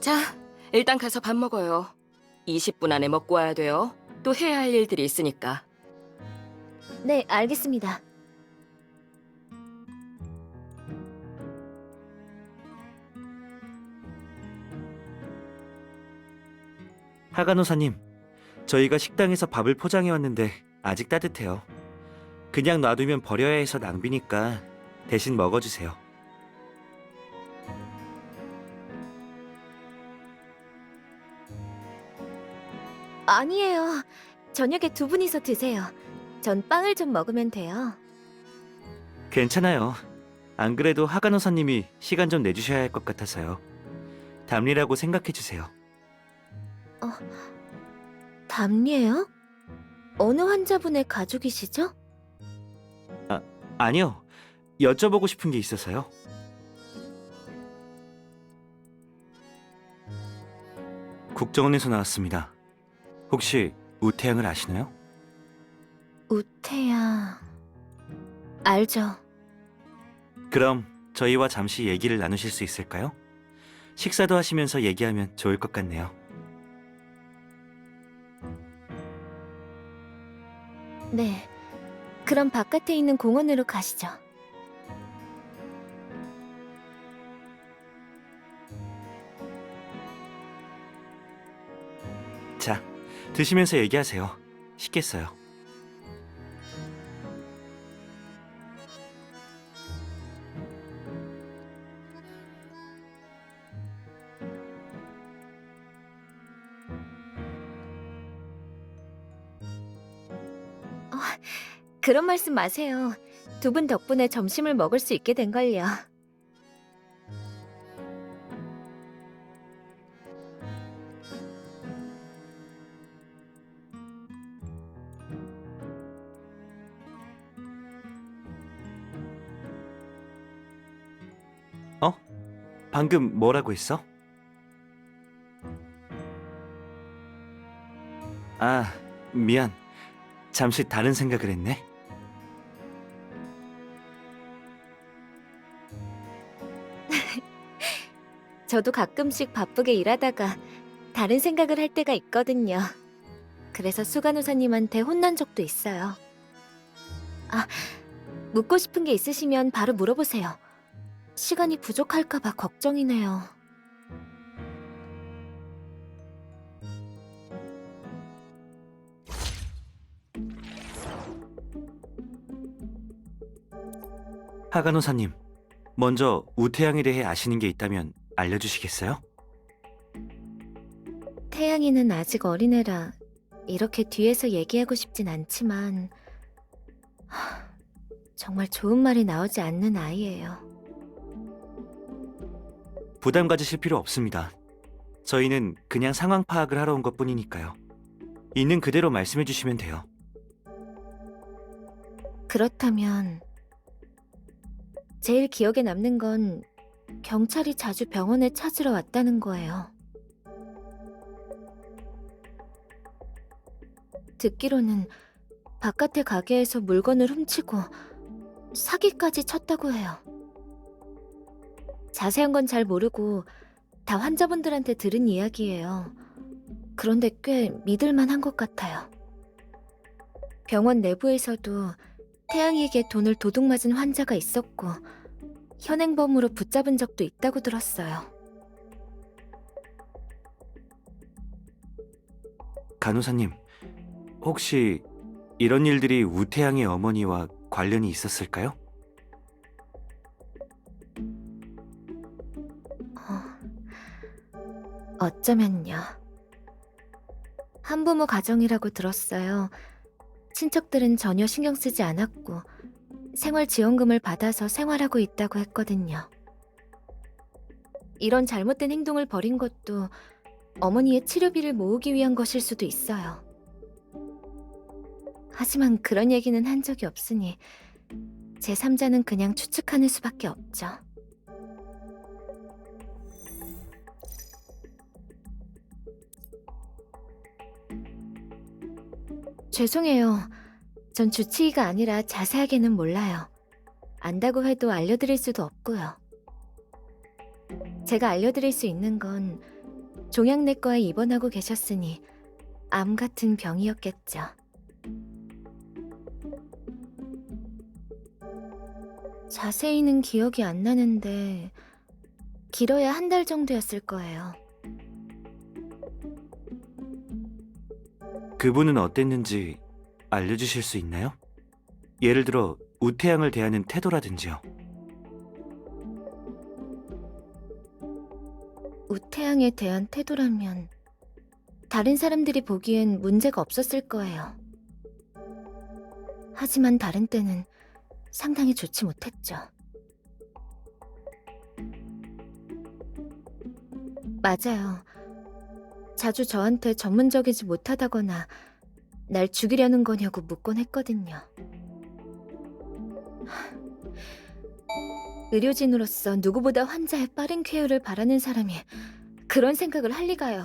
자, 일단 가서 밥 먹어요. 20분 안에 먹고 와야 돼요. 또 해야 할 일들이 있으니까. 네, 알겠습니다. 하간호사님, 저희가 식당에서 밥을 포장해 왔는데 아직 따뜻해요. 그냥 놔두면 버려야 해서 낭비니까 대신 먹어주세요. 아니에요. 저녁에 두 분이서 드세요. 전 빵을 좀 먹으면 돼요. 괜찮아요. 안 그래도 하간호사님이 시간 좀 내주셔야 할 것 같아서요. 담리라고 생각해주세요. 담리예요? 어느 환자분의 가족이시죠? 아니요, 여쭤보고 싶은 게 있어서요. 국정원에서 나왔습니다. 혹시 우태양을 아시나요? 우태양... 알죠. 그럼 저희와 잠시 얘기를 나누실 수 있을까요? 식사도 하시면서 얘기하면 좋을 것 같네요. 네. 그럼 바깥에 있는 공원으로 가시죠. 자, 드시면서 얘기하세요. 식겠어요. 그런 말씀 마세요. 두 분 덕분에 점심을 먹을 수 있게 된걸요. 방금 뭐라고 했어? 아, 미안. 잠시 다른 생각을 했네. 저도 가끔씩 바쁘게 일하다가 다른 생각을 할 때가 있거든요. 그래서 수간호사님한테 혼난 적도 있어요. 아, 묻고 싶은 게 있으시면 바로 물어보세요. 시간이 부족할까봐 걱정이네요. 하간호사님, 먼저 우태양에 대해 아시는 게 있다면 알려주시겠어요? 태양이는 아직 어린애라 이렇게 뒤에서 얘기하고 싶진 않지만 정말 좋은 말이 나오지 않는 아이예요. 부담 가지실 필요 없습니다. 저희는 그냥 상황 파악을 하러 온 것뿐이니까요. 있는 그대로 말씀해 주시면 돼요. 그렇다면 제일 기억에 남는 건 경찰이 자주 병원에 찾으러 왔다는 거예요. 듣기로는 바깥의 가게에서 물건을 훔치고 사기까지 쳤다고 해요. 자세한 건 잘 모르고 다 환자분들한테 들은 이야기예요. 그런데 꽤 믿을만한 것 같아요. 병원 내부에서도 태양이에게 돈을 도둑맞은 환자가 있었고 현행범으로 붙잡은 적도 있다고 들었어요. 간호사님, 혹시 이런 일들이 우태양의 어머니와 관련이 있었을까요? 어쩌면요. 한부모 가정이라고 들었어요. 친척들은 전혀 신경 쓰지 않았고 생활지원금을 받아서 생활하고 있다고 했거든요. 이런 잘못된 행동을 벌인 것도 어머니의 치료비를 모으기 위한 것일 수도 있어요. 하지만 그런 얘기는 한 적이 없으니 제3자는 그냥 추측하는 수밖에 없죠. 죄송해요. 전 주치의가 아니라 자세하게는 몰라요. 안다고 해도 알려드릴 수도 없고요. 제가 알려드릴 수 있는 건 종양내과에 입원하고 계셨으니 암 같은 병이었겠죠. 자세히는 기억이 안 나는데 길어야 한 달 정도였을 거예요. 그분은 어땠는지 알려주실 수 있나요? 예를 들어 우태양을 대하는 태도라든지요. 우태양에 대한 태도라면 다른 사람들이 보기엔 문제가 없었을 거예요. 하지만 다른 때는 상당히 좋지 못했죠. 맞아요. 자주 저한테 전문적이지 못하다거나 날 죽이려는 거냐고 묻곤 했거든요. 의료진으로서 누구보다 환자의 빠른 쾌유를 바라는 사람이 그런 생각을 할 리가요.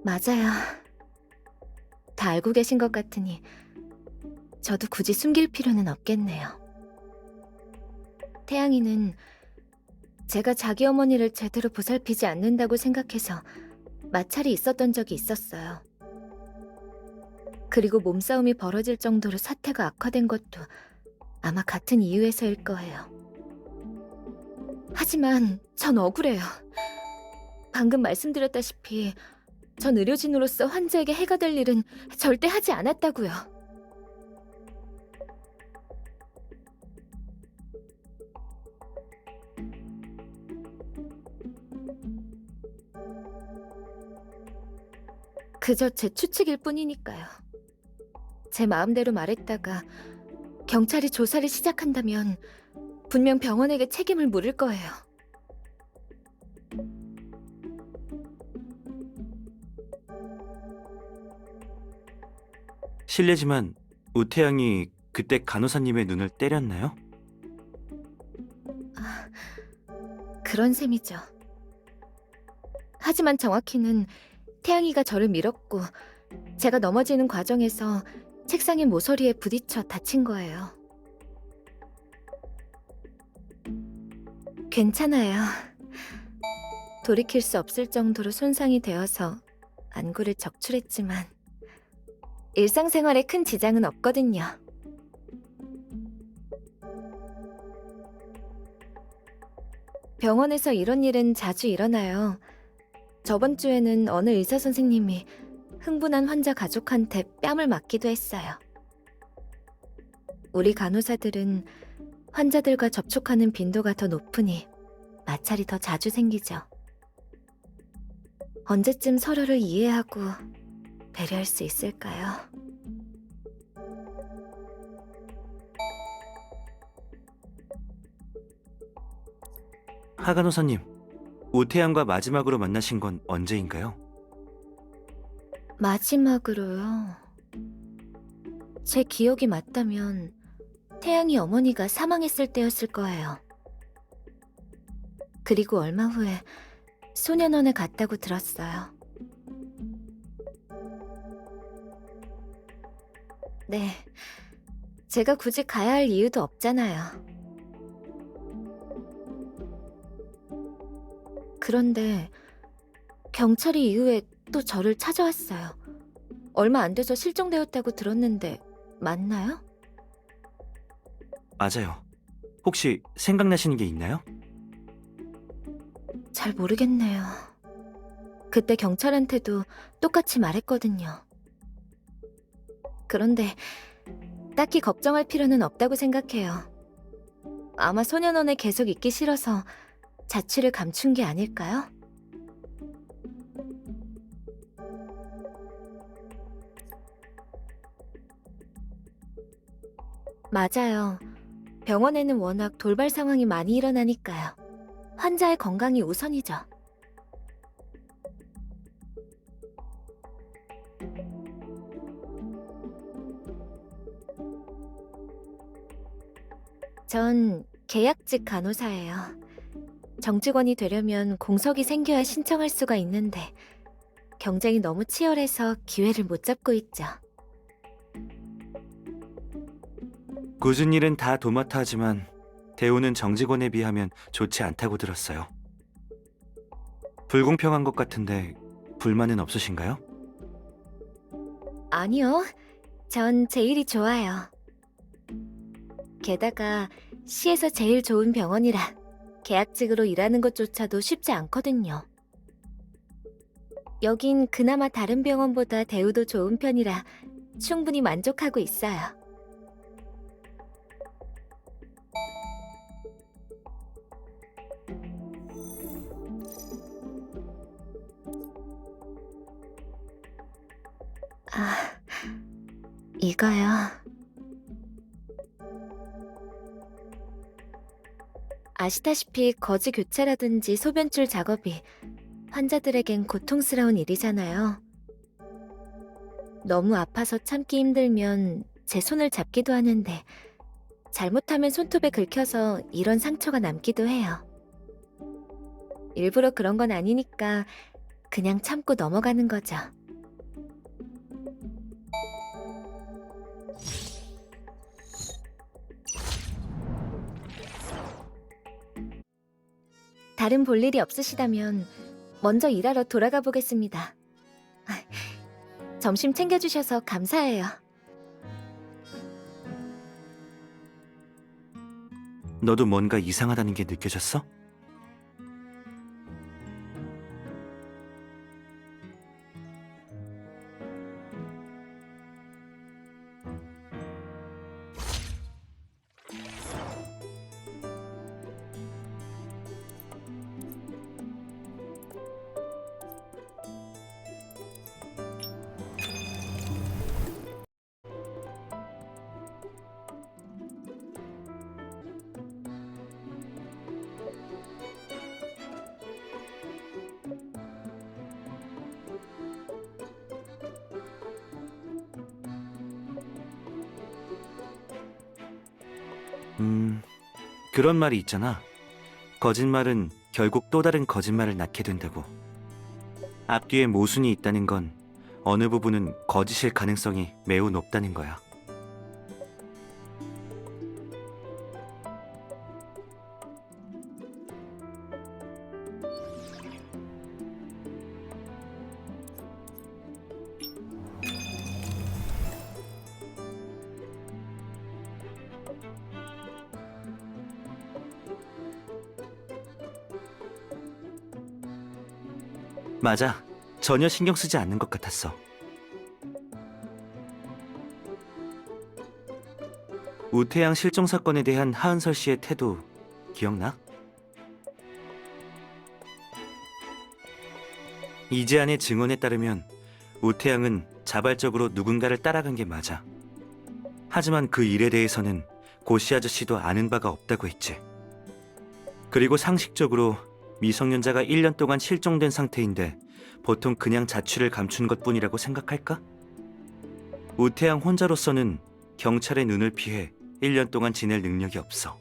맞아요. 다 알고 계신 것 같으니 저도 굳이 숨길 필요는 없겠네요. 태양이는 제가 자기 어머니를 제대로 보살피지 않는다고 생각해서 마찰이 있었던 적이 있었어요. 그리고 몸싸움이 벌어질 정도로 사태가 악화된 것도 아마 같은 이유에서일 거예요. 하지만 전 억울해요. 방금 말씀드렸다시피 전 의료진으로서 환자에게 해가 될 일은 절대 하지 않았다고요. 그저 제 추측일 뿐이니까요. 제 마음대로 말했다가 경찰이 조사를 시작한다면 분명 병원에게 책임을 물을 거예요. 실례지만 우태양이 그때 간호사님의 눈을 때렸나요? 그런 셈이죠. 하지만 정확히는 태양이가 저를 밀었고 제가 넘어지는 과정에서 책상의 모서리에 부딪혀 다친 거예요. 괜찮아요. 돌이킬 수 없을 정도로 손상이 되어서 안구를 적출했지만 일상생활에 큰 지장은 없거든요. 병원에서 이런 일은 자주 일어나요. 저번 주에는 어느 의사 선생님이 흥분한 환자 가족한테 뺨을 맞기도 했어요. 우리 간호사들은 환자들과 접촉하는 빈도가 더 높으니 마찰이 더 자주 생기죠. 언제쯤 서로를 이해하고 배려할 수 있을까요? 하 간호사님, 우태양과 마지막으로 만나신 건 언제인가요? 마지막으로요. 제 기억이 맞다면 태양이 어머니가 사망했을 때였을 거예요. 그리고 얼마 후에 소년원에 갔다고 들었어요. 네, 제가 굳이 가야 할 이유도 없잖아요. 그런데 경찰이 이후에 또 저를 찾아왔어요. 얼마 안 돼서 실종되었다고 들었는데 맞나요? 맞아요. 혹시 생각나시는 게 있나요? 잘 모르겠네요. 그때 경찰한테도 똑같이 말했거든요. 그런데 딱히 걱정할 필요는 없다고 생각해요. 아마 소년원에 계속 있기 싫어서 자취를 감춘 게 아닐까요? 맞아요. 병원에는 워낙 돌발 상황이 많이 일어나니까요. 환자의 건강이 우선이죠. 전 계약직 간호사예요. 정직원이 되려면 공석이 생겨야 신청할 수가 있는데 경쟁이 너무 치열해서 기회를 못 잡고 있죠. 굳은 일은 다 도맡아 하지만 대우는 정직원에 비하면 좋지 않다고 들었어요. 불공평한 것 같은데 불만은 없으신가요? 아니요. 전 제 일이 좋아요. 게다가 시에서 제일 좋은 병원이라 계약직으로 일하는 것조차도 쉽지 않거든요. 여긴 그나마 다른 병원보다 대우도 좋은 편이라 충분히 만족하고 있어요. 아, 이거요. 아시다시피 거지 교체라든지 소변줄 작업이 환자들에겐 고통스러운 일이잖아요. 너무 아파서 참기 힘들면 제 손을 잡기도 하는데 잘못하면 손톱에 긁혀서 이런 상처가 남기도 해요. 일부러 그런 건 아니니까 그냥 참고 넘어가는 거죠. 다른 볼 일이 없으시다면 먼저 일하러 돌아가 보겠습니다. 점심 챙겨주셔서 감사해요. 너도 뭔가 이상하다는 게 느껴졌어? 그런 말이 있잖아. 거짓말은 결국 또 다른 거짓말을 낳게 된다고. 앞뒤에 모순이 있다는 건 어느 부분은 거짓일 가능성이 매우 높다는 거야. 맞아. 전혀 신경 쓰지 않는 것 같았어. 우태양 실종 사건에 대한 하은설 씨의 태도 기억나? 이재한의 증언에 따르면 우태양은 자발적으로 누군가를 따라간 게 맞아. 하지만 그 일에 대해서는 고씨 아저씨도 아는 바가 없다고 했지. 그리고 상식적으로 미성년자가 1년 동안 실종된 상태인데 보통 그냥 자취를 감춘 것뿐이라고 생각할까? 우태양 혼자로서는 경찰의 눈을 피해 1년 동안 지낼 능력이 없어.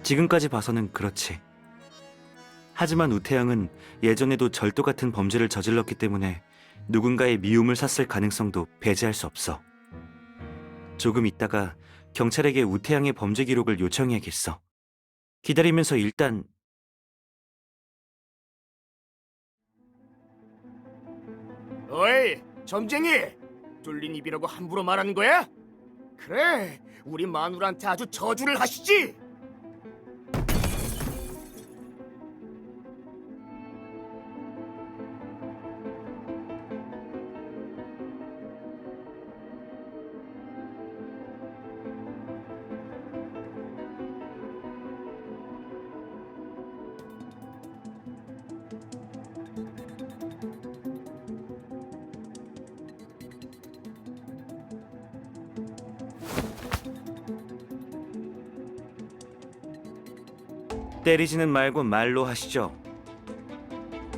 지금까지 봐서는 그렇지. 하지만 우태양은 예전에도 절도 같은 범죄를 저질렀기 때문에 누군가의 미움을 샀을 가능성도 배제할 수 없어. 조금 있다가 경찰에게 우태양의 범죄 기록을 요청해야겠어. 기다리면서 일단 어이, 점쟁이! 뚫린 입이라고 함부로 말하는 거야? 그래, 우리 마누라한테 아주 저주를 하시지! 때리지는 말고 말로 하시죠.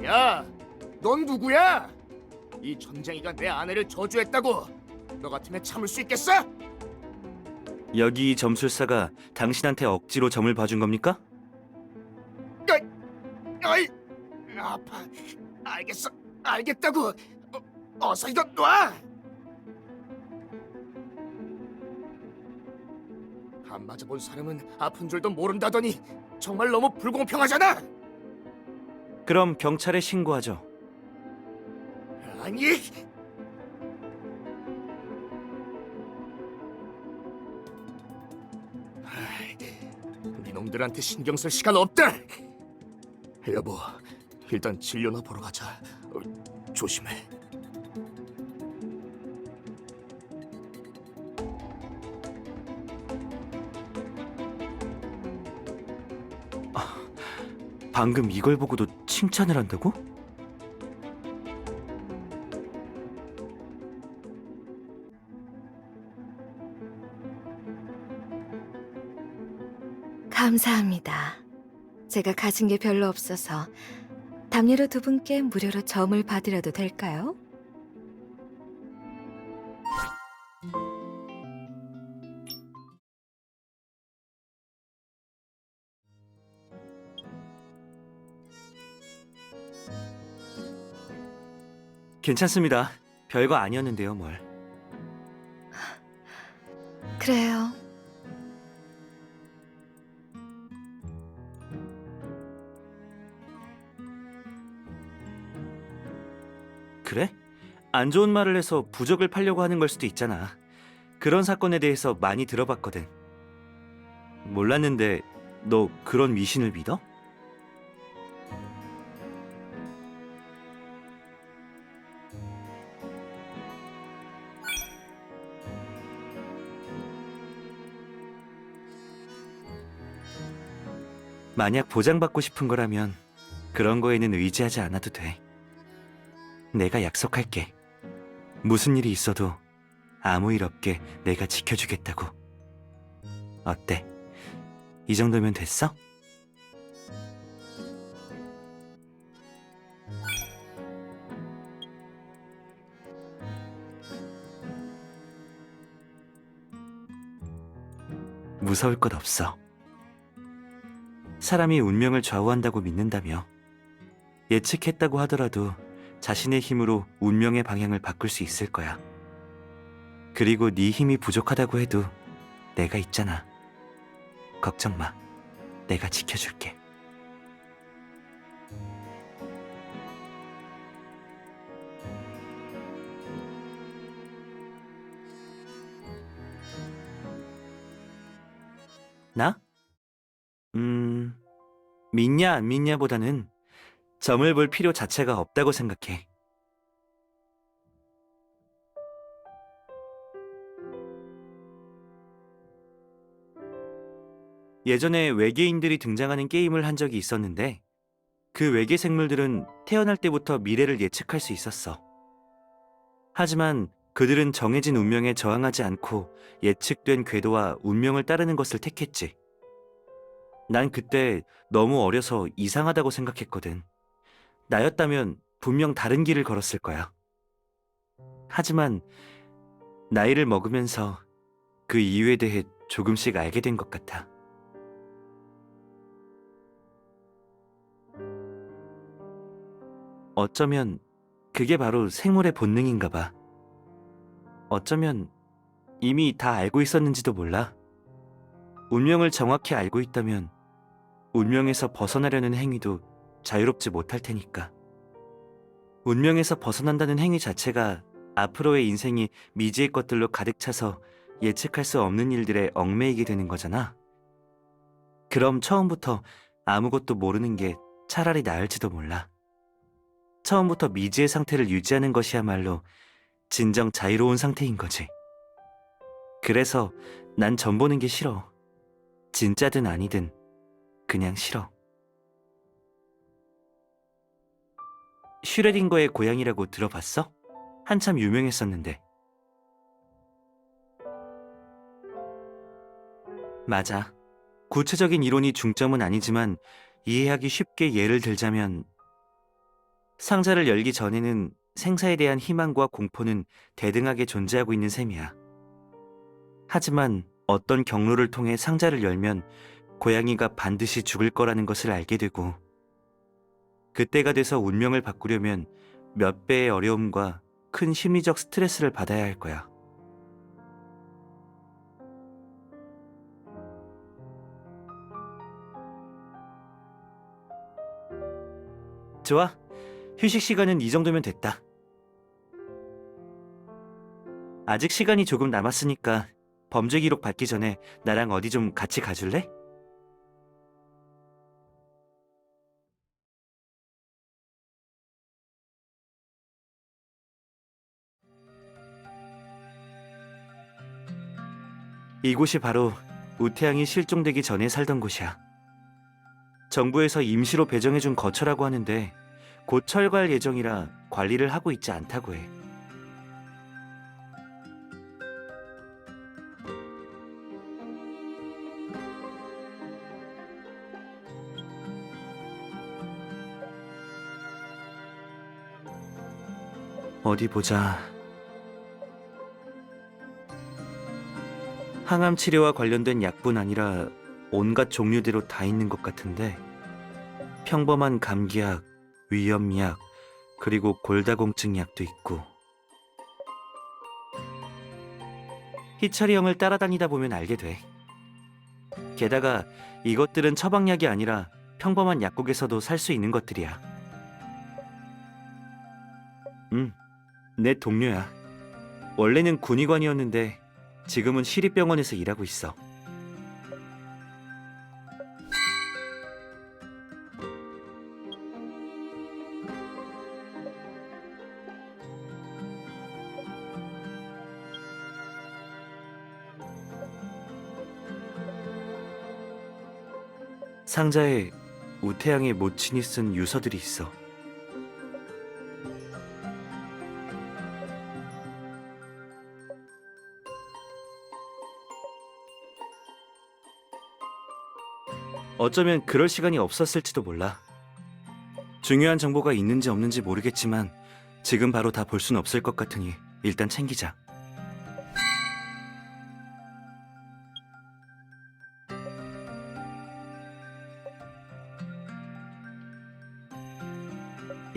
야, 넌 누구야? 이 점쟁이가 내 아내를 저주했다고. 너 같으면 참을 수 있겠어? 여기 이 점술사가 당신한테 억지로 점을 봐준 겁니까? 아이, 아파. 알겠어, 알겠다고. 어서 이거 놔. 안 맞아본 사람은 아픈 줄도 모른다더니 정말 너무 불공평하잖아. 그럼 경찰에 신고하죠. 아니, 네 놈들한테 신경 쓸 시간 없다. 여보, 일단 진료나 보러 가자. 조심해. 방금 이걸 보고도 칭찬을 한다고? 감사합니다. 제가 가진 게 별로 없어서 담례로 두 분께 무료로 점을 받으려도 될까요? 괜찮습니다. 별거 아니었는데요, 뭘. 그래요. 그래? 안 좋은 말을 해서 부적을 팔려고 하는 걸 수도 있잖아. 그런 사건에 대해서 많이 들어봤거든. 몰랐는데 너 그런 미신을 믿어? 만약 보장받고 싶은 거라면 그런 거에는 의지하지 않아도 돼. 내가 약속할게. 무슨 일이 있어도 아무 일 없게 내가 지켜주겠다고. 어때? 이 정도면 됐어? 무서울 것 없어. 사람이 운명을 좌우한다고 믿는다며 예측했다고 하더라도 자신의 힘으로 운명의 방향을 바꿀 수 있을 거야. 그리고 네 힘이 부족하다고 해도 내가 있잖아. 걱정 마. 내가 지켜줄게. 나? 믿냐 안 믿냐보다는 점을 볼 필요 자체가 없다고 생각해. 예전에 외계인들이 등장하는 게임을 한 적이 있었는데 그 외계 생물들은 태어날 때부터 미래를 예측할 수 있었어. 하지만 그들은 정해진 운명에 저항하지 않고 예측된 궤도와 운명을 따르는 것을 택했지. 난 그때 너무 어려서 이상하다고 생각했거든. 나였다면 분명 다른 길을 걸었을 거야. 하지만 나이를 먹으면서 그 이유에 대해 조금씩 알게 된 것 같아. 어쩌면 그게 바로 생물의 본능인가 봐. 어쩌면 이미 다 알고 있었는지도 몰라. 운명을 정확히 알고 있다면 운명에서 벗어나려는 행위도 자유롭지 못할 테니까. 운명에서 벗어난다는 행위 자체가 앞으로의 인생이 미지의 것들로 가득 차서 예측할 수 없는 일들에 얽매이게 되는 거잖아. 그럼 처음부터 아무것도 모르는 게 차라리 나을지도 몰라. 처음부터 미지의 상태를 유지하는 것이야말로 진정 자유로운 상태인 거지. 그래서 난 점 보는 게 싫어. 진짜든 아니든 그냥 싫어. 슈레딩거의 고양이라고 들어봤어? 한참 유명했었는데. 맞아. 구체적인 이론이 중점은 아니지만 이해하기 쉽게 예를 들자면 상자를 열기 전에는 생사에 대한 희망과 공포는 대등하게 존재하고 있는 셈이야. 하지만 어떤 경로를 통해 상자를 열면 고양이가 반드시 죽을 거라는 것을 알게 되고 그때가 돼서 운명을 바꾸려면 몇 배의 어려움과 큰 심리적 스트레스를 받아야 할 거야. 좋아. 휴식 시간은 이 정도면 됐다. 아직 시간이 조금 남았으니까 범죄 기록 받기 전에 나랑 어디 좀 같이 가줄래? 이곳이 바로 우태양이 실종되기 전에 살던 곳이야. 정부에서 임시로 배정해준 거처라고 하는데 곧 철거할 예정이라 관리를 하고 있지 않다고 해. 어디 보자. 항암 치료와 관련된 약뿐 아니라 온갖 종류대로 다 있는 것 같은데 평범한 감기약, 위염약, 그리고 골다공증 약도 있고 희철이 형을 따라다니다 보면 알게 돼. 게다가 이것들은 처방약이 아니라 평범한 약국에서도 살 수 있는 것들이야. 내 동료야. 원래는 군의관이었는데 지금은 시립병원에서 일하고 있어. 상자에 우태양의 모친이 쓴 유서들이 있어. 어쩌면 그럴 시간이 없었을지도 몰라. 중요한 정보가 있는지 없는지 모르겠지만 지금 바로 다 볼 순 없을 것 같으니 일단 챙기자.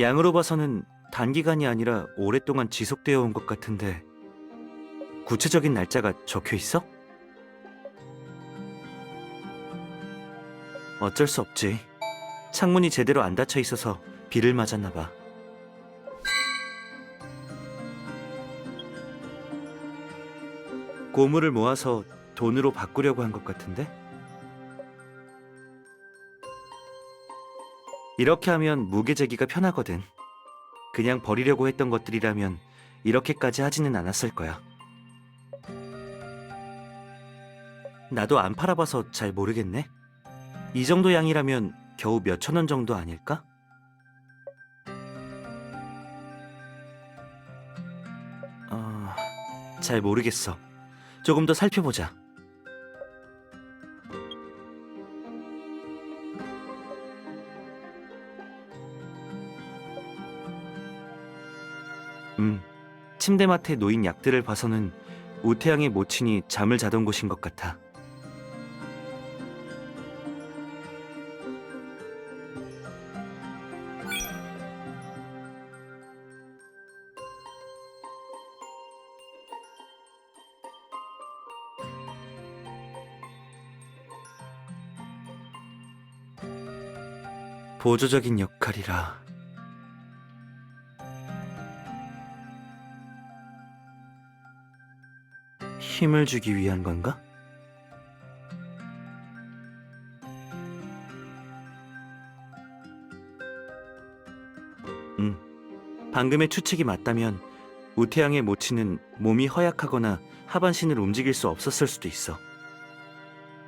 양으로 봐서는 단기간이 아니라 오랫동안 지속되어 온 것 같은데 구체적인 날짜가 적혀 있어? 어쩔 수 없지. 창문이 제대로 안 닫혀 있어서 비를 맞았나 봐. 고물을 모아서 돈으로 바꾸려고 한 것 같은데? 이렇게 하면 무게재기가 편하거든. 그냥 버리려고 했던 것들이라면 이렇게까지 하지는 않았을 거야. 나도 안 팔아봐서 잘 모르겠네. 이 정도 양이라면 겨우 몇천 원 정도 아닐까? 잘 모르겠어. 조금 더 살펴보자. 침대맡에 놓인 약들을 봐서는 우태양의 모친이 잠을 자던 곳인 것 같아. 보조적인 역할이라. 힘을 주기 위한 건가? 방금의 추측이 맞다면 우태양의 모친은 몸이 허약하거나 하반신을 움직일 수 없었을 수도 있어.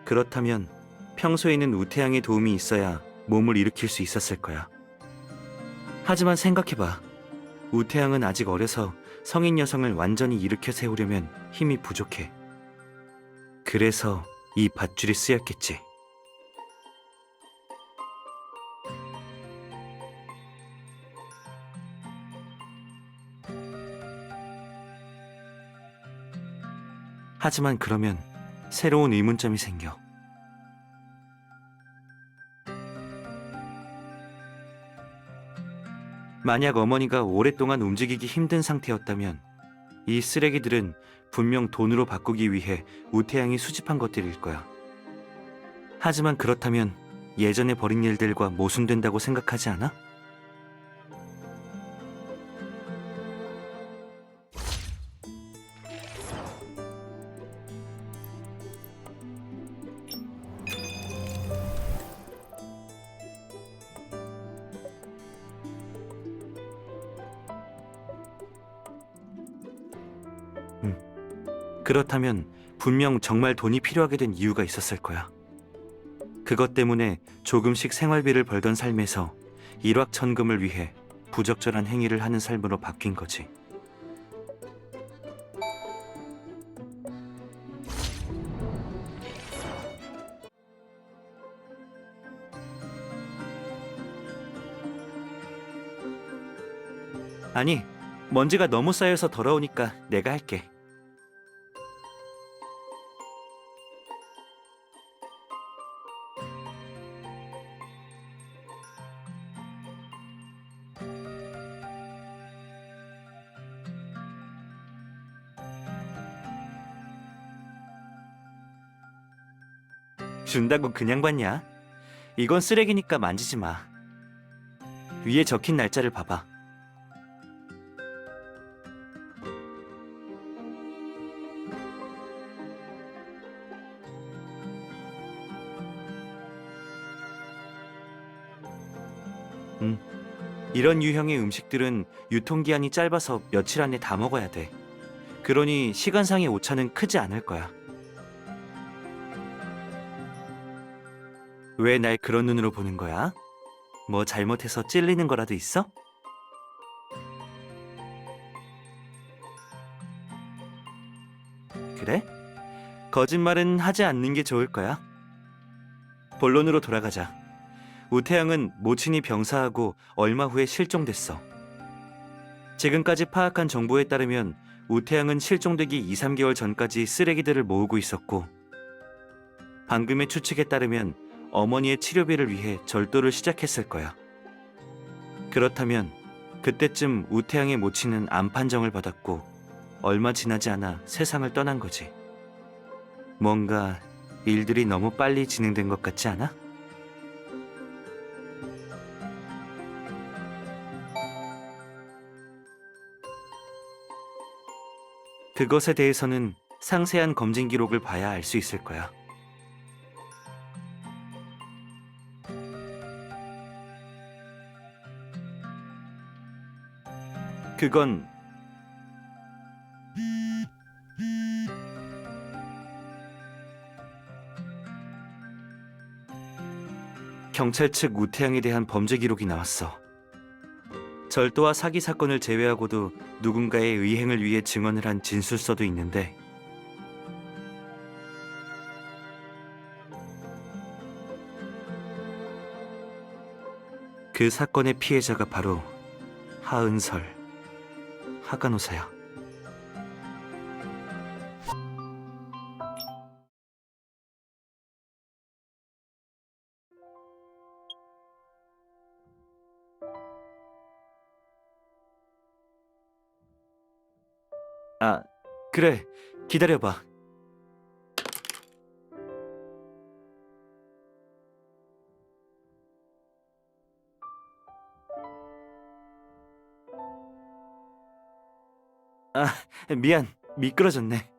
그렇다면 평소에는 우태양의 도움이 있어야 몸을 일으킬 수 있었을 거야. 하지만 생각해봐. 우태양은 아직 어려서 성인 여성을 완전히 일으켜 세우려면 힘이 부족해. 그래서 이 밧줄이 쓰였겠지. 하지만 그러면 새로운 의문점이 생겨. 만약 어머니가 오랫동안 움직이기 힘든 상태였다면 이 쓰레기들은 분명 돈으로 바꾸기 위해 우태양이 수집한 것들일 거야. 하지만 그렇다면 예전에 벌인 일들과 모순된다고 생각하지 않아? 그렇다면 분명 정말 돈이 필요하게 된 이유가 있었을 거야. 그것 때문에 조금씩 생활비를 벌던 삶에서 일확천금을 위해 부적절한 행위를 하는 삶으로 바뀐 거지. 아니, 먼지가 너무 쌓여서 더러우니까 내가 할게. 준다고 그냥 받냐? 이건 쓰레기니까 만지지 마. 위에 적힌 날짜를 봐봐. 이런 유형의 음식들은 유통기한이 짧아서 며칠 안에 다 먹어야 돼. 그러니 시간상의 오차는 크지 않을 거야. 왜 날 그런 눈으로 보는 거야? 뭐 잘못해서 찔리는 거라도 있어? 그래? 거짓말은 하지 않는 게 좋을 거야. 본론으로 돌아가자. 우태양은 모친이 병사하고 얼마 후에 실종됐어. 지금까지 파악한 정보에 따르면 우태양은 실종되기 2, 3개월 전까지 쓰레기들을 모으고 있었고, 방금의 추측에 따르면 어머니의 치료비를 위해 절도를 시작했을 거야. 그렇다면 그때쯤 우태양의 모친은 암 판정을 받았고 얼마 지나지 않아 세상을 떠난 거지. 뭔가 일들이 너무 빨리 진행된 것 같지 않아? 그것에 대해서는 상세한 검진 기록을 봐야 알 수 있을 거야. 그건 경찰 측 우태양에 대한 범죄 기록이 나왔어. 절도와 사기 사건을 제외하고도 누군가의 의행을 위해 증언을 한 진술서도 있는데, 그 사건의 피해자가 바로 하은설, 하간호사야. 아, 그래. 기다려봐. 아, 미안. 미끄러졌네.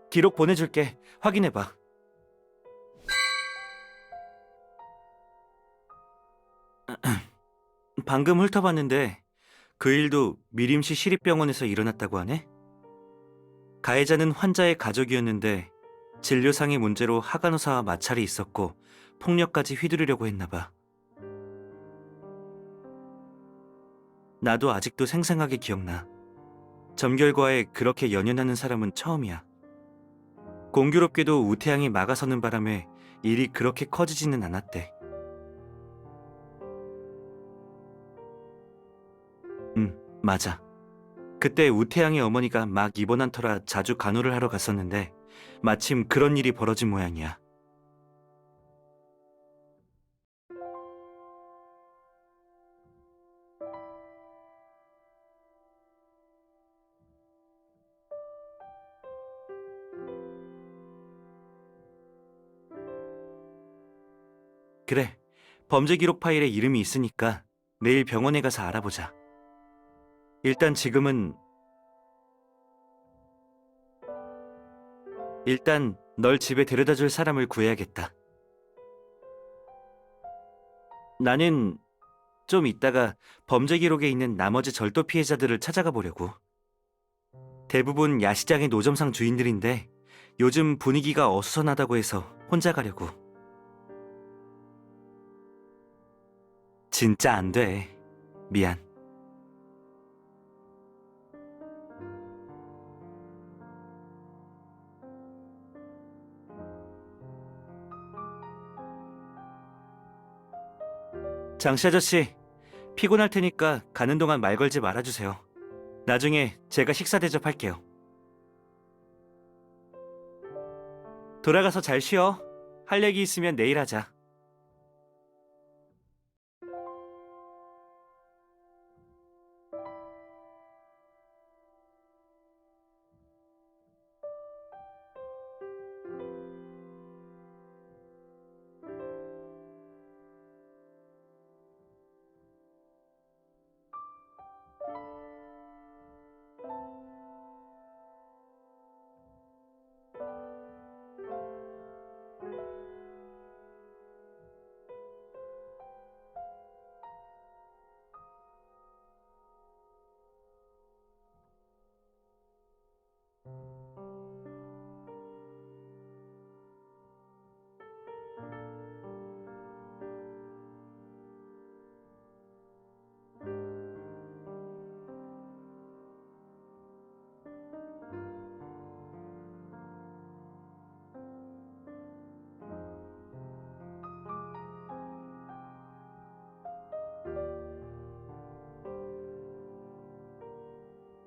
기록 보내줄게. 확인해봐. 방금 훑어봤는데 그 일도 미림시 시립병원에서 일어났다고 하네? 가해자는 환자의 가족이었는데 진료상의 문제로 하간호사와 마찰이 있었고 폭력까지 휘두르려고 했나봐. 나도 아직도 생생하게 기억나. 점결과에 그렇게 연연하는 사람은 처음이야. 공교롭게도 우태양이 막아서는 바람에 일이 그렇게 커지지는 않았대. 맞아. 그때 우태양의 어머니가 막 입원한 터라 자주 간호를 하러 갔었는데 마침 그런 일이 벌어진 모양이야. 그래, 범죄 기록 파일에 이름이 있으니까 내일 병원에 가서 알아보자. 일단 널 집에 데려다 줄 사람을 구해야겠다. 나는 좀 이따가 범죄 기록에 있는 나머지 절도 피해자들을 찾아가 보려고. 대부분 야시장의 노점상 주인들인데 요즘 분위기가 어수선하다고 해서 혼자 가려고. 진짜 안 돼. 미안. 장씨 아저씨, 피곤할 테니까 가는 동안 말 걸지 말아주세요. 나중에 제가 식사 대접할게요. 돌아가서 잘 쉬어. 할 얘기 있으면 내일 하자.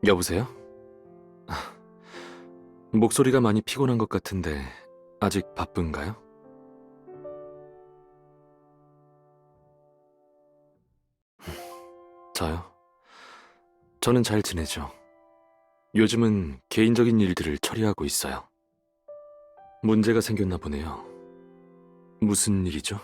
여보세요? 목소리가 많이 피곤한 것 같은데 아직 바쁜가요? 저요? 저는 잘 지내죠. 요즘은 개인적인 일들을 처리하고 있어요. 문제가 생겼나 보네요. 무슨 일이죠?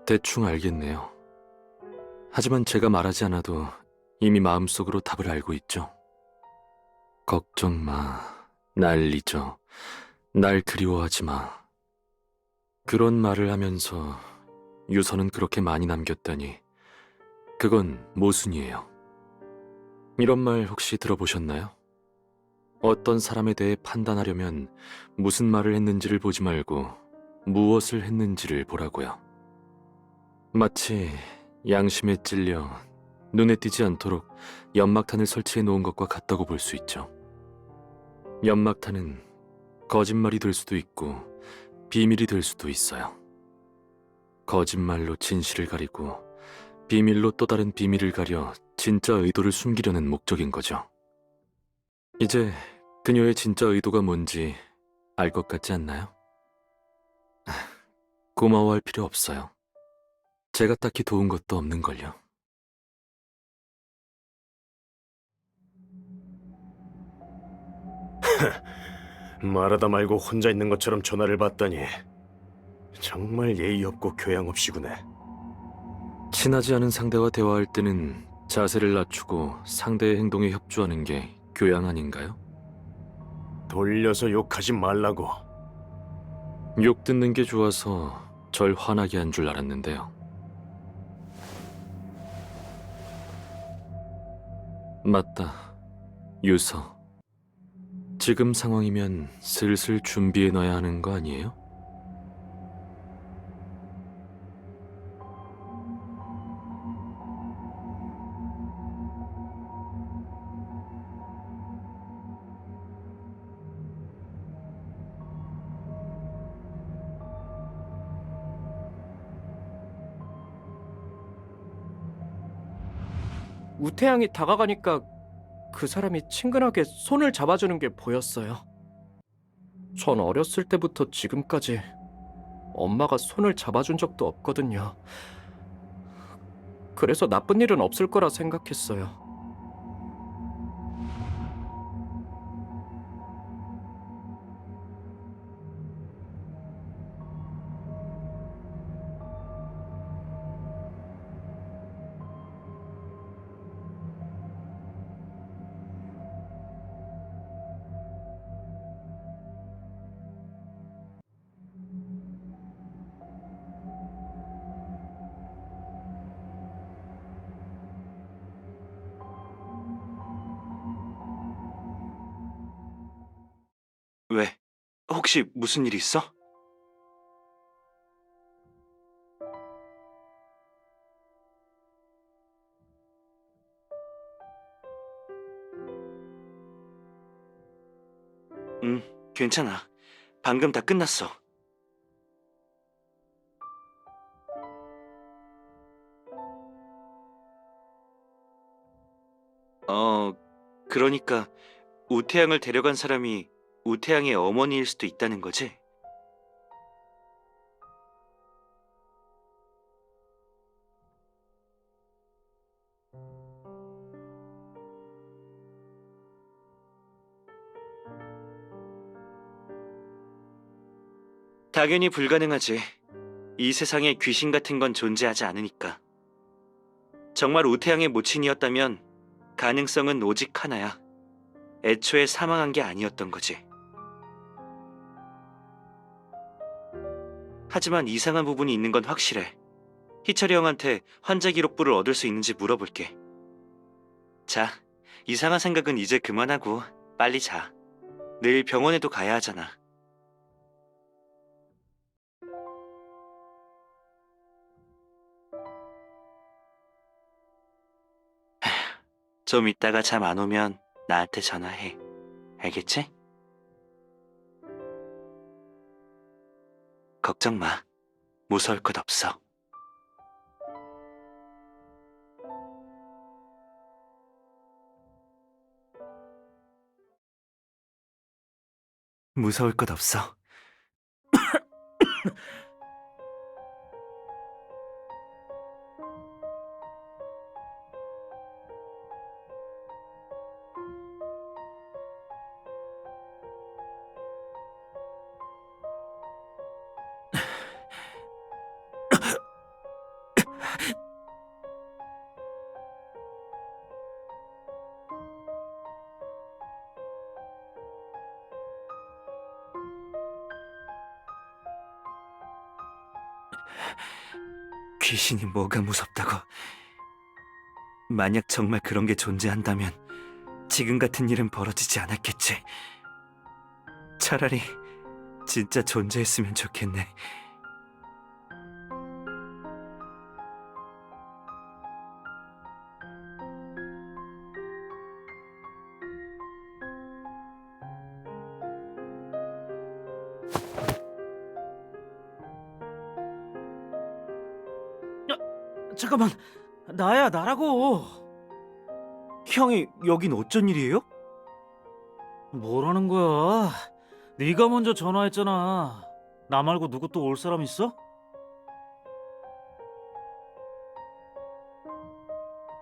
대충 알겠네요. 하지만 제가 말하지 않아도 이미 마음속으로 답을 알고 있죠. 걱정 마, 날 잊어, 날 그리워하지 마. 그런 말을 하면서 유서는 그렇게 많이 남겼다니 그건 모순이에요. 이런 말 혹시 들어보셨나요? 어떤 사람에 대해 판단하려면 무슨 말을 했는지를 보지 말고 무엇을 했는지를 보라고요. 마치 양심에 찔려 눈에 띄지 않도록 연막탄을 설치해 놓은 것과 같다고 볼 수 있죠. 연막탄은 거짓말이 될 수도 있고 비밀이 될 수도 있어요. 거짓말로 진실을 가리고 비밀로 또 다른 비밀을 가려 진짜 의도를 숨기려는 목적인 거죠. 이제 그녀의 진짜 의도가 뭔지 알 것 같지 않나요? 고마워할 필요 없어요. 제가 딱히 도운 것도 없는걸요. 말하다 말고 혼자 있는 것처럼 전화를 받다니 정말 예의 없고 교양 없이구네. 친하지 않은 상대와 대화할 때는 자세를 낮추고 상대의 행동에 협조하는 게 교양 아닌가요? 돌려서 욕하지 말라고. 욕 듣는 게 좋아서 절 화나게 한 줄 알았는데요. 맞다, 유서. 지금 상황이면 슬슬 준비해 놔야 하는 거 아니에요? 우태양이 다가가니까 그 사람이 친근하게 손을 잡아주는 게 보였어요. 전 어렸을 때부터 지금까지 엄마가 손을 잡아준 적도 없거든요. 그래서 나쁜 일은 없을 거라 생각했어요. 왜? 혹시 무슨 일 있어? 괜찮아. 방금 다 끝났어. 그러니까 우태양을 데려간 사람이 우태양의 어머니일 수도 있다는 거지? 당연히 불가능하지. 이 세상에 귀신 같은 건 존재하지 않으니까. 정말 우태양의 모친이었다면 가능성은 오직 하나야. 애초에 사망한 게 아니었던 거지. 하지만 이상한 부분이 있는 건 확실해. 희철이 형한테 환자 기록부를 얻을 수 있는지 물어볼게. 자, 이상한 생각은 이제 그만하고 빨리 자. 내일 병원에도 가야 하잖아. 좀 이따가 잠 안 오면 나한테 전화해. 알겠지? 걱정 마. 무서울 것 없어. 무서울 것 없어. 귀신이 뭐가 무섭다고. 만약 정말 그런 게 존재한다면 지금 같은 일은 벌어지지 않았겠지. 차라리 진짜 존재했으면 좋겠네. 잠깐만, 나야, 나라고. 형이 여긴 어쩐 일이에요? 뭐라는 거야? 네가 먼저 전화했잖아. 나 말고 누구 또 올 사람 있어?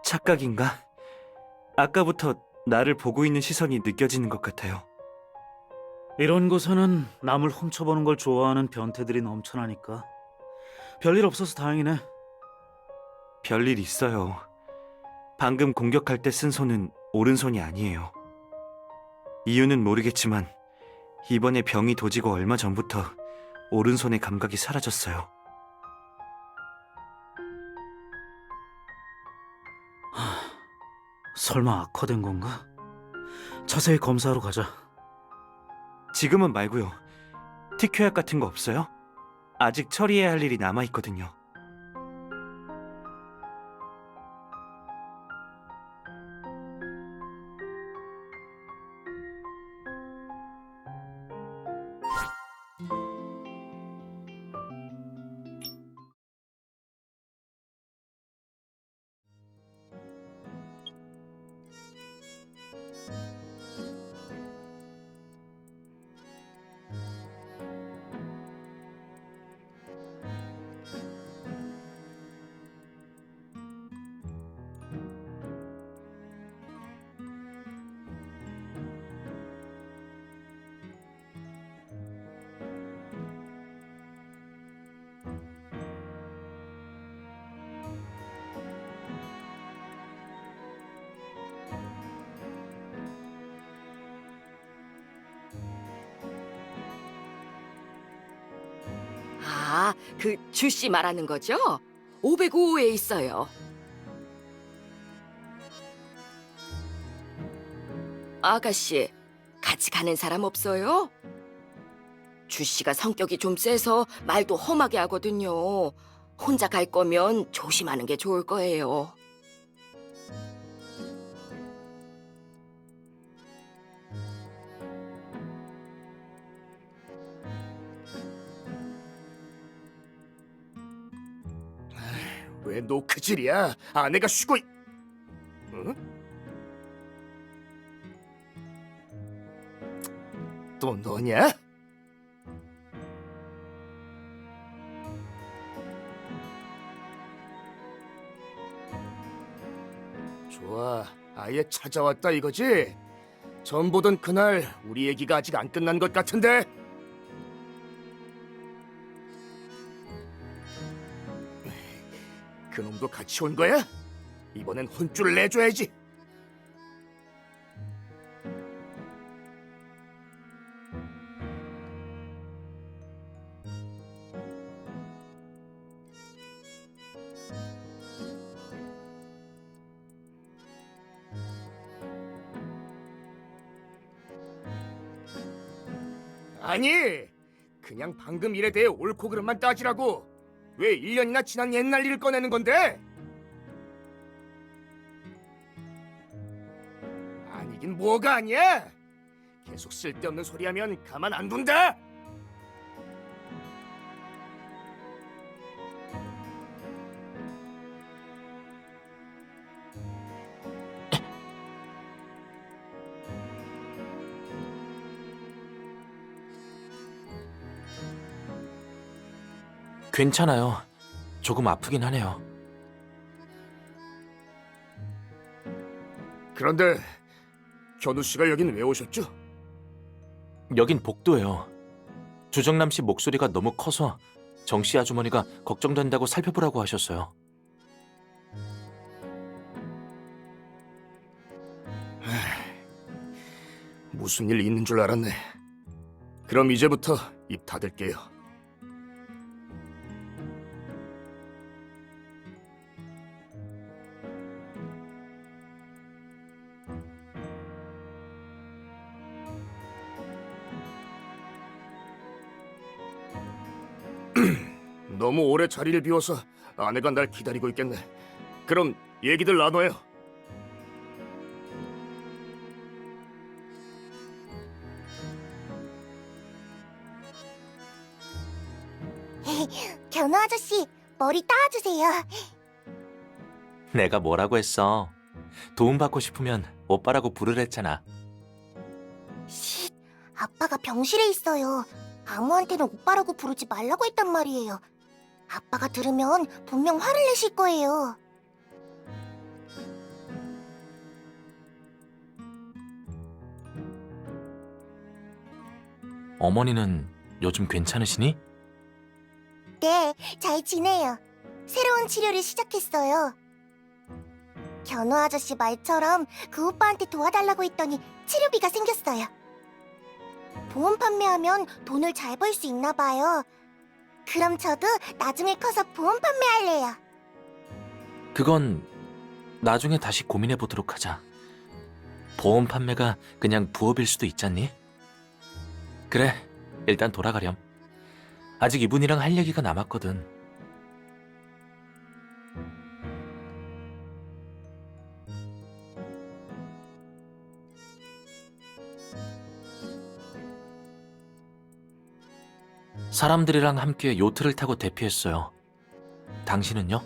착각인가? 아까부터 나를 보고 있는 시선이 느껴지는 것 같아요. 이런 곳에는 남을 훔쳐보는 걸 좋아하는 변태들이 넘쳐나니까. 별일 없어서 다행이네. 별일 있어요. 방금 공격할 때 쓴 손은 오른손이 아니에요. 이유는 모르겠지만 이번에 병이 도지고 얼마 전부터 오른손의 감각이 사라졌어요. 설마 악화된 건가? 자세히 검사하러 가자. 지금은 말고요. 특효약 같은 거 없어요? 아직 처리해야 할 일이 남아있거든요. 아, 그 주씨 말하는 거죠? 505호에 있어요. 아가씨, 같이 가는 사람 없어요? 주씨가 성격이 좀 세서 말도 험하게 하거든요. 혼자 갈 거면 조심하는 게 좋을 거예요. 왜 노크질이야? 아내가 쉬고 응? 또 너냐? 좋아, 아예 찾아왔다 이거지? 전 보던 그날 우리 얘기가 아직 안 끝난 것 같은데? 그놈도 같이 온 거야? 이번엔 혼쭐을 내줘야지. 아니, 그냥 방금 일에 대해 옳고 그름만 따지라고. 왜 1년이나 지난 옛날 일을 꺼내는 건데? 아니긴 뭐가 아니야? 계속 쓸데없는 소리하면 가만 안 둔다. 괜찮아요. 조금 아프긴 하네요. 그런데 견우 씨가 여긴 왜 오셨죠? 여긴 복도예요. 주정남 씨 목소리가 너무 커서 정 씨 아주머니가 걱정된다고 살펴보라고 하셨어요. 무슨 일 있는 줄 알았네. 그럼 이제부터 입 닫을게요. 너무 오래 자리를 비워서 아내가 날 기다리고 있겠네. 그럼 얘기들 나눠요. 견우 아저씨, 머리 따와주세요. 내가 뭐라고 했어? 도움받고 싶으면 오빠라고 부르랬잖아. 쉿, 아빠가 병실에 있어요. 아무한테는 오빠라고 부르지 말라고 했단 말이에요. 아빠가 들으면 분명 화를 내실 거예요. 어머니는 요즘 괜찮으시니? 네, 잘 지내요. 새로운 치료를 시작했어요. 견우 아저씨 말처럼 그 오빠한테 도와달라고 했더니 치료비가 생겼어요. 보험 판매하면 돈을 잘 벌 수 있나 봐요. 그럼 저도 나중에 커서 보험 판매할래요. 그건 나중에 다시 고민해 보도록 하자. 보험 판매가 그냥 부업일 수도 있잖니? 그래, 일단 돌아가렴. 아직 이분이랑 할 얘기가 남았거든. 사람들이랑 함께 요트를 타고 대피했어요. 당신은요?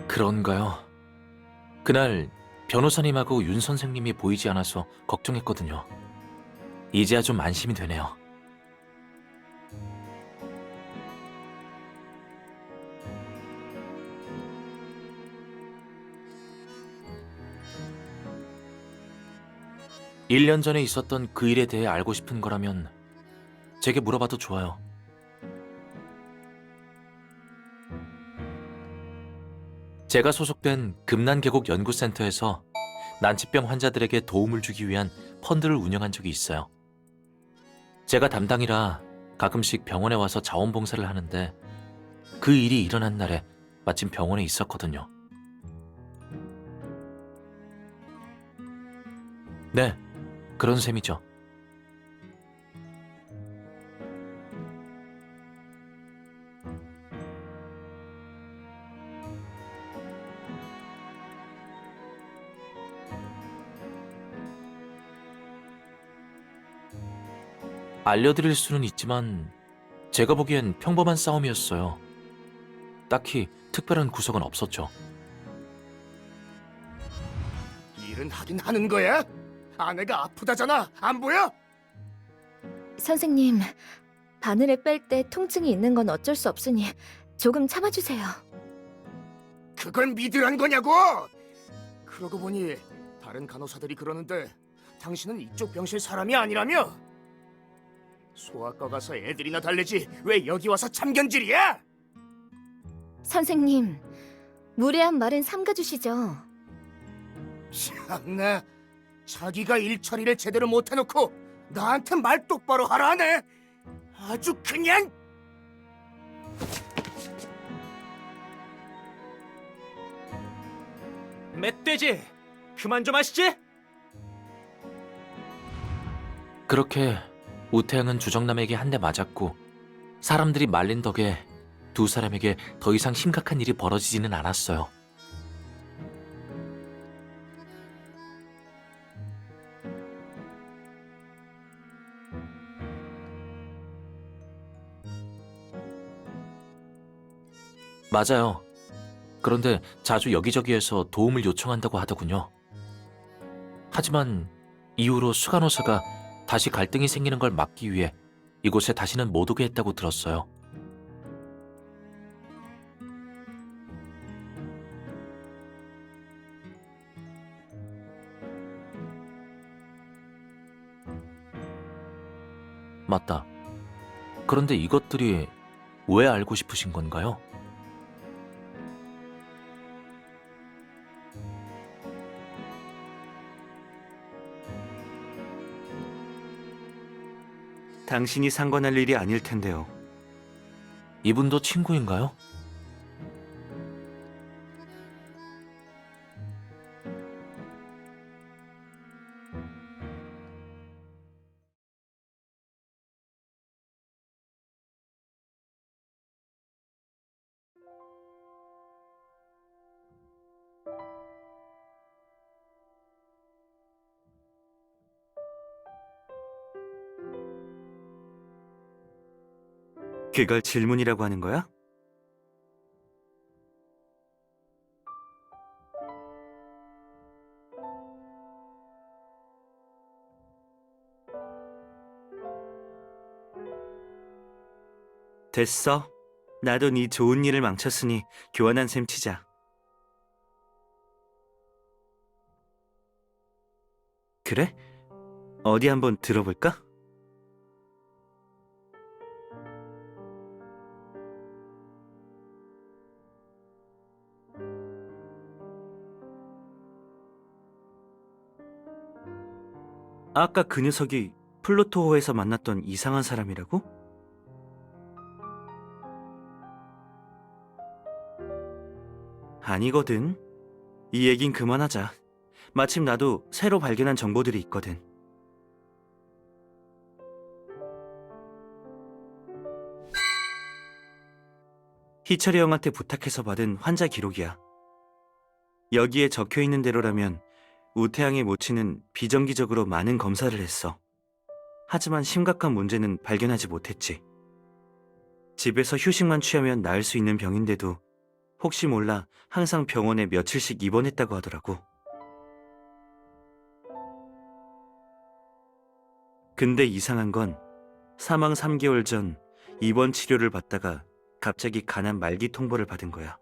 그런가요? 그날 변호사님하고 윤 선생님이 보이지 않아서 걱정했거든요. 이제야 좀 안심이 되네요. 1년 전에 있었던 그 일에 대해 알고 싶은 거라면 제게 물어봐도 좋아요. 제가 소속된 금난계곡 연구센터에서 난치병 환자들에게 도움을 주기 위한 펀드를 운영한 적이 있어요. 제가 담당이라 가끔씩 병원에 와서 자원봉사를 하는데 그 일이 일어난 날에 마침 병원에 있었거든요. 네, 그런 셈이죠. 알려드릴 수는 있지만 제가 보기엔 평범한 싸움이었어요. 딱히 특별한 구석은 없었죠. 일은 하긴 하는 거야? 아내가 아프다잖아. 안 보여? 선생님, 바늘을 뺄 때 통증이 있는 건 어쩔 수 없으니 조금 참아주세요. 그걸 믿으란 거냐고! 그러고 보니 다른 간호사들이 그러는데 당신은 이쪽 병실 사람이 아니라며? 소아과 가서 애들이나 달래지 왜 여기 와서 참견질이야? 선생님, 무례한 말은 삼가주시죠. 참나, 자기가 일 처리를 제대로 못해놓고 나한테 말 똑바로 하라 하네. 아주 그냥... 멧돼지! 그만 좀 하시지! 그렇게 우태양은 주정남에게 한 대 맞았고 사람들이 말린 덕에 두 사람에게 더 이상 심각한 일이 벌어지지는 않았어요. 맞아요. 그런데 자주 여기저기에서 도움을 요청한다고 하더군요. 하지만 이후로 수간호사가 다시 갈등이 생기는 걸 막기 위해 이곳에 다시는 못 오게 했다고 들었어요. 맞다. 그런데 이것들이 왜 알고 싶으신 건가요? 당신이 상관할 일이 아닐 텐데요. 이분도 친구인가요? 그걸 질문이라고 하는 거야? 됐어. 나도 네 좋은 일을 망쳤으니 교환한 셈 치자. 그래? 어디 한번 들어볼까? 아까 그 녀석이 플루토호에서 만났던 이상한 사람이라고? 아니거든. 이 얘긴 그만하자. 마침 나도 새로 발견한 정보들이 있거든. 희철이 형한테 부탁해서 받은 환자 기록이야. 여기에 적혀있는 대로라면 우태양의 모친은 비정기적으로 많은 검사를 했어. 하지만 심각한 문제는 발견하지 못했지. 집에서 휴식만 취하면 나을 수 있는 병인데도 혹시 몰라 항상 병원에 며칠씩 입원했다고 하더라고. 근데 이상한 건 사망 3개월 전 입원 치료를 받다가 갑자기 간암 말기 통보를 받은 거야.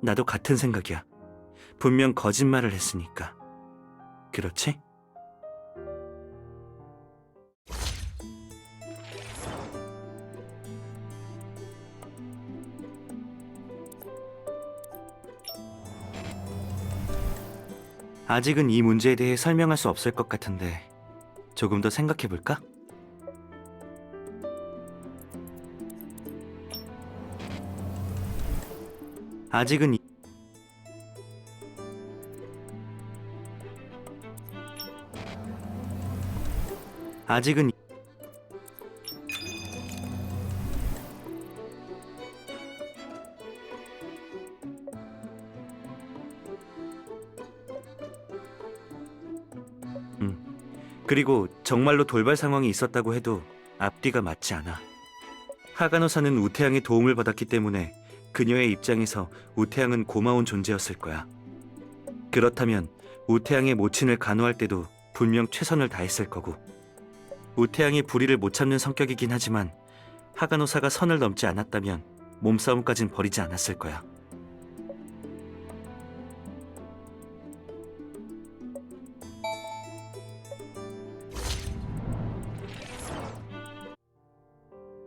나도 같은 생각이야. 분명 거짓말을 했으니까. 그렇지? 아직은 이 문제에 대해 설명할 수 없을 것 같은데 조금 더 생각해 볼까? 아직은 아직은 그리고 정말로 돌발 상황이 있었다고 해도 앞뒤가 맞지 않아. 하가노사는 우태양의 도움을 받았기 때문에 그녀의 입장에서 우태양은 고마운 존재였을 거야. 그렇다면 우태양의 모친을 간호할 때도 분명 최선을 다했을 거고, 우태양이 불의를 못 참는 성격이긴 하지만 하가노사가 선을 넘지 않았다면 몸싸움까진 벌이지 않았을 거야.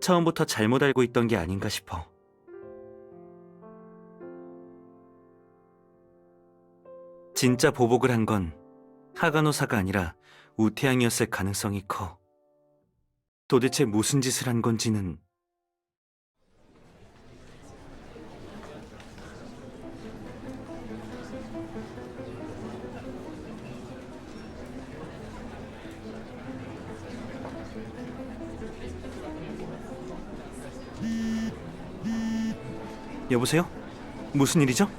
처음부터 잘못 알고 있던 게 아닌가 싶어. 진짜 보복을 한 건 하가노사가 아니라 우태양이었을 가능성이 커. 도대체 무슨 짓을 한 건지는. 여보세요? 무슨 일이죠?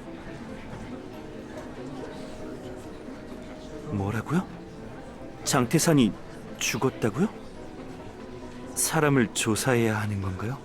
뭐라고요? 장태산이 죽었다고요? 사람을 조사해야 하는 건가요?